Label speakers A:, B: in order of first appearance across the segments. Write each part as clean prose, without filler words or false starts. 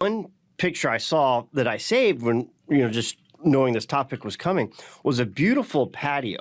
A: One picture I saw that I saved when, just knowing this topic was coming was a beautiful patio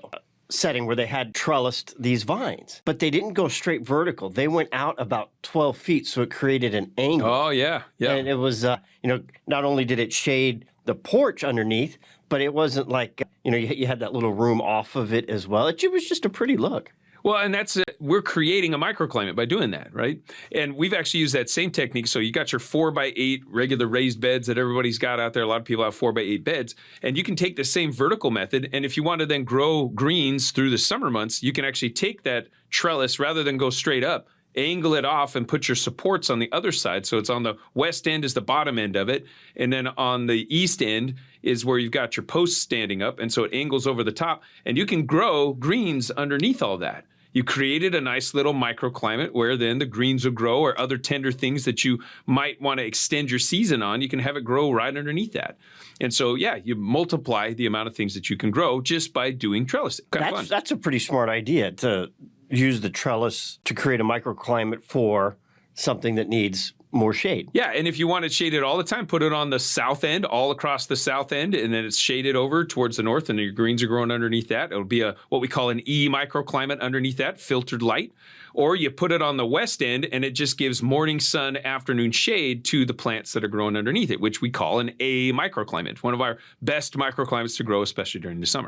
A: setting where they had trellised these vines, but they didn't go straight vertical. They went out about 12 feet, so it created an angle.
B: Oh, yeah.
A: And it was, not only did it shade the porch underneath, but it wasn't like, you had that little room off of it as well. It was just a pretty look.
B: Well, and we're creating a microclimate by doing that, right? And we've actually used that same technique. So you got your 4x8 regular raised beds that everybody's got out there. A lot of people have 4x8 beds. And you can take the same vertical method. And if you want to then grow greens through the summer months, you can actually take that trellis rather than go straight up, angle it off and put your supports on the other side. So it's on the west end is the bottom end of it. And then on the east end is where you've got your posts standing up. And so it angles over the top. And you can grow greens underneath all that. You created a nice little microclimate where then the greens will grow, or other tender things that you might want to extend your season on. You can have it grow right underneath that. And so, yeah, you multiply the amount of things that you can grow just by doing trellising.
A: That's a pretty smart idea, to use the trellis to create a microclimate for something that needs more shade.
B: Yeah, and if you want it shaded all the time, put it on the south end, all across the south end, and then it's shaded over towards the north, and your greens are growing underneath that. It'll be what we call an E microclimate underneath that, filtered light. Or you put it on the west end, and it just gives morning sun, afternoon shade to the plants that are growing underneath it, which we call an A microclimate, one of our best microclimates to grow, especially during the summer.